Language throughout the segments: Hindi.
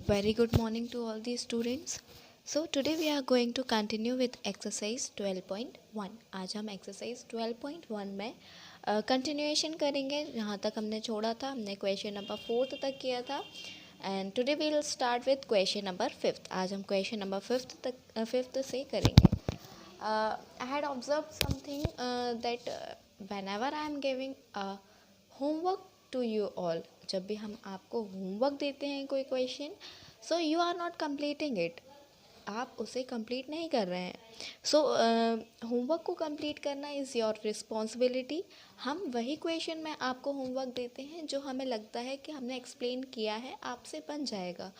Very good morning to all the students. So today we are going to continue with exercise 12.1. आज हम exercise 12.1 में continuation करेंगे. जहाँ तक हमने छोड़ा था हमने question number 4th तक किया था. And today we will start with question number 5th. आज हम question number 5th से करेंगे. I had observed something that whenever I am giving homework to you all, जब भी हम आपको होमवर्क देते हैं कोई question, so you are not completing it, आप उसे कंप्लीट नहीं कर रहे हैं. सो होमवर्क को कंप्लीट करना इज़ योर रिस्पॉन्सिबिलिटी. हम वही क्वेश्चन में आपको होमवर्क देते हैं जो हमें लगता है कि हमने एक्सप्लेन किया है आपसे बन जाएगा.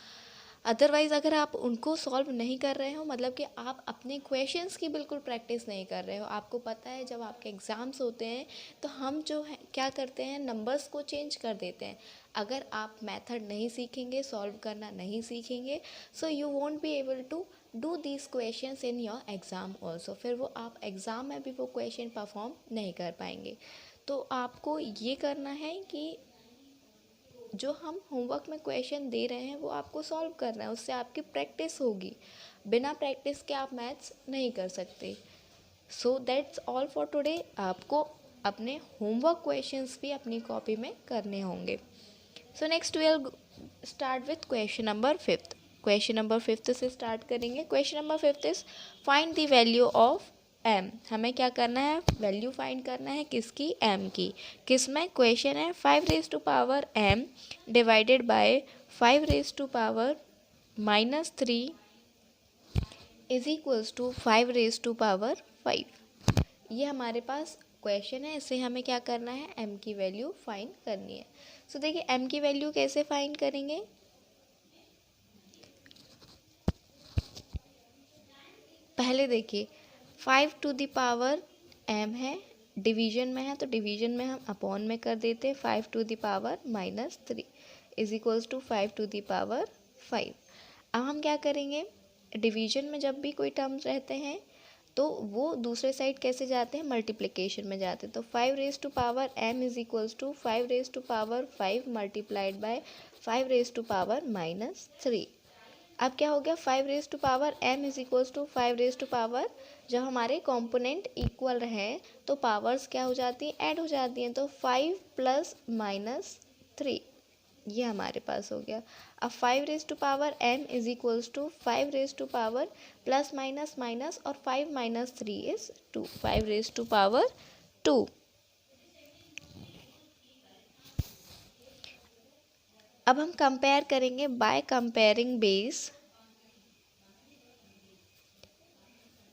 अदरवाइज़ अगर आप उनको सॉल्व नहीं कर रहे हो, मतलब कि आप अपने क्वेश्चंस की बिल्कुल प्रैक्टिस नहीं कर रहे हो. आपको पता है जब आपके एग्ज़ाम्स होते हैं तो हम जो है क्या करते हैं, नंबर्स को चेंज कर देते हैं. अगर आप मेथड नहीं सीखेंगे, सॉल्व करना नहीं सीखेंगे, so you won't be able to do these questions in your exam also. फिर वो आप एग्ज़ाम में भी वो क्वेश्चन परफॉर्म नहीं कर पाएंगे. तो आपको ये करना है कि जो हम होमवर्क में क्वेश्चन दे रहे हैं वो आपको सॉल्व करना है. उससे आपकी प्रैक्टिस होगी. बिना प्रैक्टिस के आप मैथ्स नहीं कर सकते. So that's all for today. आपको अपने होमवर्क क्वेश्चंस भी अपनी कॉपी में करने होंगे. So next we will start with question number 5th. Question number 5th से स्टार्ट करेंगे. Question number 5th is find the value of m. हमें क्या करना है, वैल्यू फाइंड करना है किसकी, m की. किस में क्वेश्चन है 5 raise to power m divided by 5 raise to power -3 is equals to 5 raise to power 5. ये हमारे पास क्वेश्चन है. इससे हमें क्या करना है, m की वैल्यू फाइंड करनी है. सो देखिए m की वैल्यू कैसे फाइंड करेंगे. पहले देखिए 5 टू द पावर m है, डिवीजन में है तो डिवीजन में हम अपॉन में कर देते हैं. 5 to the power -3 is equals to 5 to the power 5. अब हम क्या करेंगे, डिवीजन में जब भी कोई टर्म्स रहते हैं तो वो दूसरे साइड कैसे जाते हैं, मल्टीप्लिकेशन में जाते हैं. तो 5 raise to power m is equals to 5 raise to power 5 multiplied by 5 raise to power -3. अब क्या हो गया, 5 raise to power m is equals to 5 raise to power, जब हमारे कॉम्पोनेंट इक्वल रहे तो पावर्स क्या हो जाती हैं, ऐड हो जाती हैं. तो 5 प्लस -3 ये हमारे पास हो गया. अब 5 raise to power m is equals to 5 raise to power plus minus minus और 5 minus 3 is 2, 5 raise to power 2. अब हम कंपेयर करेंगे by comparing base.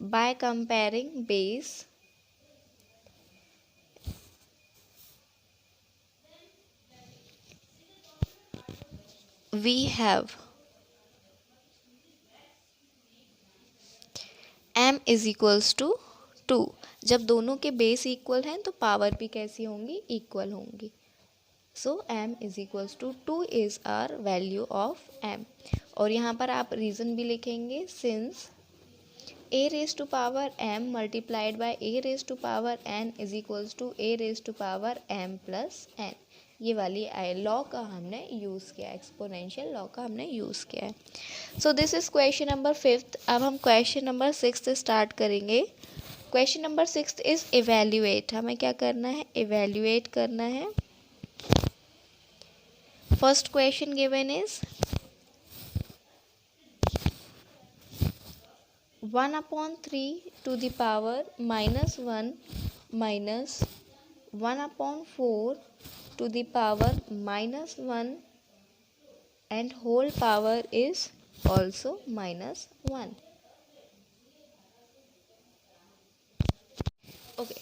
By comparing base, we have m is equals to 2. जब दोनों के बेस इक्वल हैं तो पावर भी कैसी होंगी, इक्वल होंगी. So m is equals to 2 is our value of m. और यहाँ पर आप रीज़न भी लिखेंगे, since a raise to power m multiplied by a raise to power n is equals to a raise to power m plus n. ये वाली लॉ का हमने यूज़ किया, एक्सपोनेंशियल लॉ का हमने यूज़ किया है. So this is question number 5th. अब हम क्वेश्चन नंबर 6th स्टार्ट करेंगे. Question number 6th is evaluate. हमें क्या करना है, इवेल्युएट करना है. First question given is 1/3 to the power -1 minus 1/4 to the power -1 and whole power is also -1. Okay,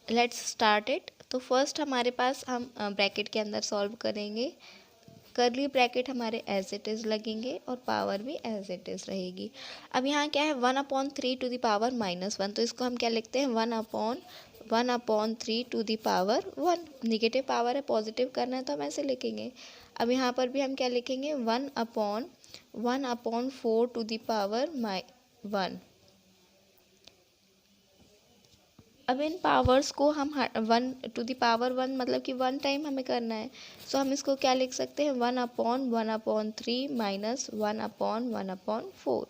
let's start it. तो फर्स्ट हमारे पास हम ब्रैकेट के अंदर सॉल्व करेंगे. करली ब्रैकेट हमारे एज इट इज़ लगेंगे और पावर भी एज इट इज़ रहेगी. अब यहाँ क्या है, 1/3 टू द पावर -1, तो इसको हम क्या लिखते हैं, 1/3 to the power 1. Negative power है, पॉजिटिव करना है तो हम ऐसे लिखेंगे. अब यहाँ पर भी हम क्या लिखेंगे, 1/4 टू द पावर 1. अब इन पावर्स को हम 1 मतलब कि 1 टाइम हमें करना है, सो हम इसको क्या लिख सकते हैं, 1/1/3 माइनस 1/1/4।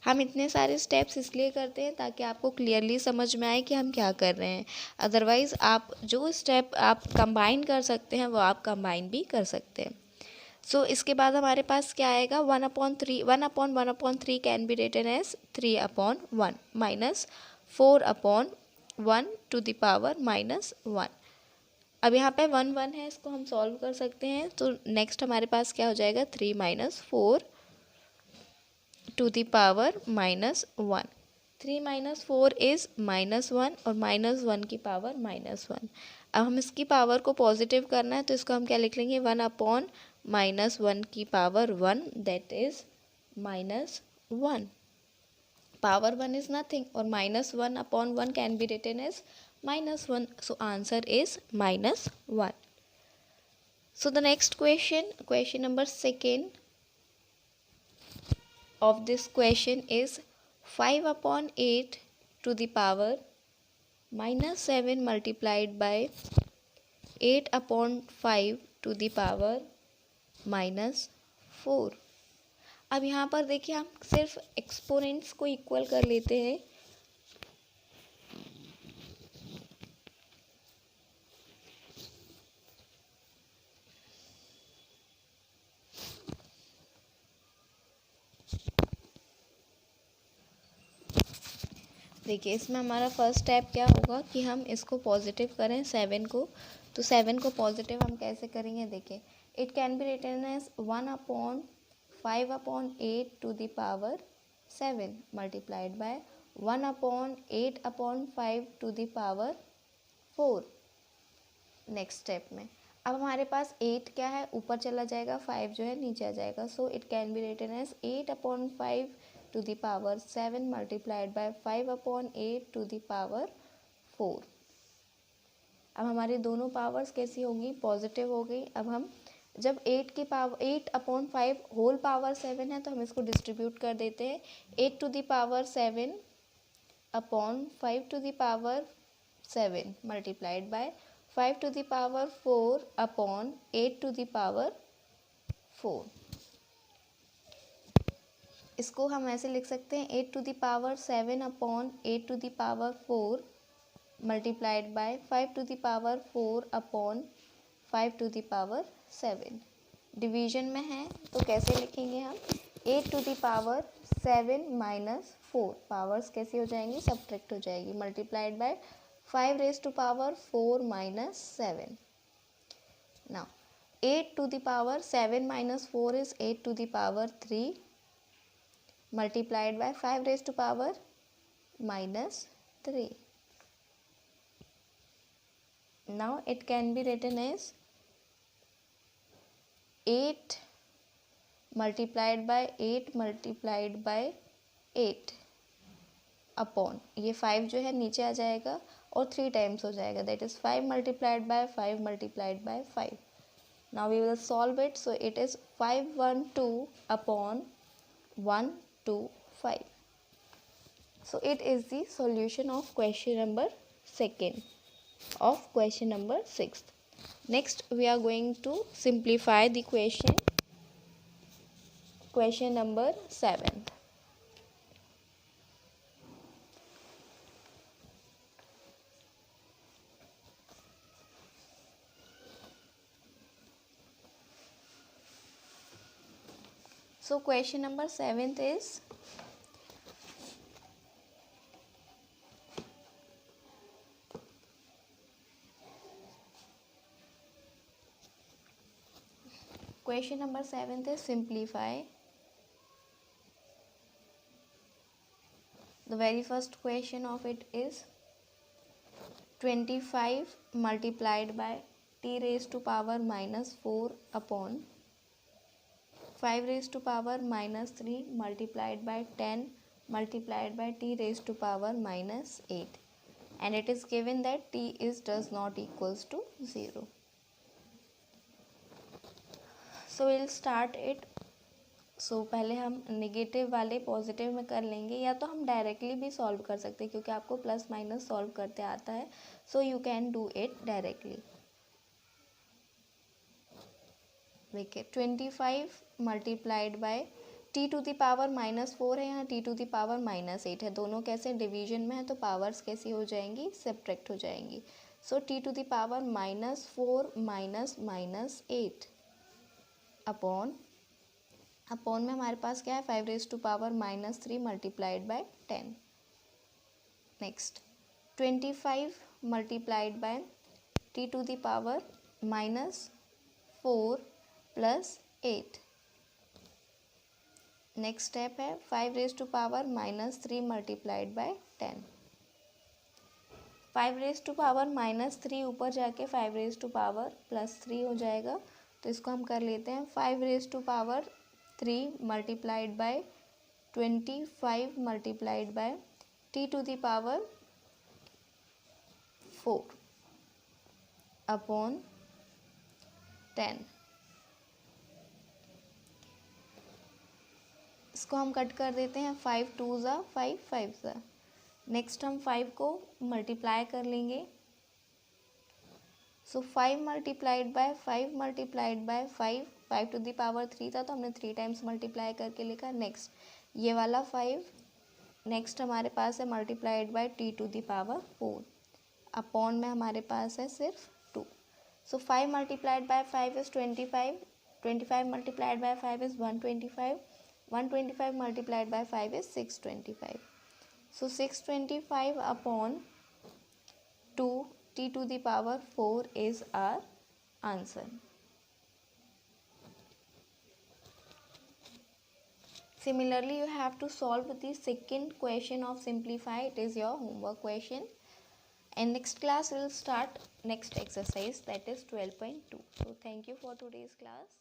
हम इतने सारे स्टेप्स इसलिए करते हैं ताकि आपको क्लियरली समझ में आए कि हम क्या कर रहे हैं। अदरवाइज़ आप जो स्टेप आप कंबाइन कर सकते हैं वो आप कंबाइन भी कर सकते हैं। सो इसके बाद हमारे पास क्या आएगा, 1/1/3 can be written as 3/1 minus 4/1 अब यहाँ पे 1 है, इसको हम सॉल्व कर सकते हैं। तो नेक्स्ट हमारे पास क्या हो जाएगा, 3 - 4 to the power -1। 3 - 4 इज़ -1 और -1 की पावर -1। अब हम इसकी पावर को पॉजिटिव करना है तो इसको हम क्या लिख लेंगे, 1/-1 की power 1 that is -1। Power 1 is nothing और -1/1 can be written as -1. So answer is -1. So the next question number 2 of this question is 5/8 to the power -7 multiplied by 8/5 to the power -4। अब यहाँ पर देखिए हम सिर्फ एक्सपोनेंट्स को इक्वल कर लेते हैं। देखिए इसमें हमारा फर्स्ट स्टेप क्या होगा कि हम इसको पॉजिटिव करें 7 को। तो 7 को पॉजिटिव हम कैसे करेंगे, देखिए it can be written as 1/5/8 to the power 7 multiplied by 1/8/5 to the power 4। Next step में अब हमारे पास 8 क्या है, ऊपर चला जाएगा, 5 जो है नीचे आ जाएगा। So it can be written as 8/5 to the power 7 multiplied by 5/8 to the power 4। अब हमारी दोनों पावर्स कैसी होगी, पॉजिटिव हो गई। अब हम जब 8/5 होल पावर 7 है तो हम इसको डिस्ट्रीब्यूट कर देते हैं। 8 to the power 7/5 to the power 7 multiplied by 5 to the power 4/8 to the power 4। इसको हम ऐसे लिख सकते हैं 8 to the power 7/8 to the power 4 multiplied by 5 to the power 4/5 to the power 7। Division में है तो कैसे लिखेंगे हम, 8 to the power 7 minus 4 powers कैसी हो जाएंगी, सब्ट्रैक्ट हो जाएगी, multiplied by 5 raised to power 4 minus 7। now 8 to the power 7 minus 4 is 8 to the power 3 multiplied by 5 raised to power -3। now it can be written as 8 multiplied by 8 multiplied by 8 upon ये 5 जो है नीचे आ जाएगा और 3 टाइम्स हो जाएगा, that is 5 multiplied by 5 multiplied by 5। now we will solve it, so it is 512 upon 125। so it is the solution of question number 2 of question number 6। next we are going to simplify the question number 7। so question number 7 is simplify। the very first question of it is 25 multiplied by t raised to power -4 upon 5 raised to power -3 multiplied by 10 multiplied by t raised to power -8, and it is given that t does not equals to 0। so we'll start it। सो पहले हम नेगेटिव वाले पॉजिटिव में कर लेंगे, या तो हम डायरेक्टली भी सॉल्व कर सकते हैं क्योंकि आपको प्लस माइनस सॉल्व करते आता है. So you can do it directly. देखिए 25 multiplied by T to the power -4 है, यहाँ टी टू द पावर -8 है. दोनों कैसे डिवीजन में है तो पावर्स कैसी हो जाएंगी, सब्ट्रैक्ट हो जाएंगी. So T to the power -4 minus -8 upon में हमारे पास क्या है 5 raise to power -3 multiplied by 10. Next 25 multiplied by T to the power -4 plus 8. Next step है 5 raise to power -3 multiplied by 10. 5 raise to power -3 ऊपर जाके 5 रेज टू पावर +3 हो जाएगा. तो इसको हम कर लेते हैं 5 raise to power 3 multiplied by 25 multiplied by T to the power 4 upon 10. इसको हम कट कर देते हैं 5 2 ज़ा 5 5 ज़ा. नेक्स्ट हम 5 को मल्टीप्लाई कर लेंगे. So 5 multiplied by 5 multiplied by 5 to the power 3 था तो हमने 3 टाइम्स मल्टीप्लाई करके लिखा. नेक्स्ट ये वाला 5. नेक्स्ट हमारे पास है multiplied by T to the power 4 upon में हमारे पास है सिर्फ 2. So 5 multiplied by 5 is 25. 25 multiplied by 5 is 125. 125 multiplied by 5 is 625. So 625 upon 2 t to the power 4 is our answer. Similarly, you have to solve the second question of simplify. It is your homework question. And next class we will start next exercise, that is 12.2. So thank you for today's class.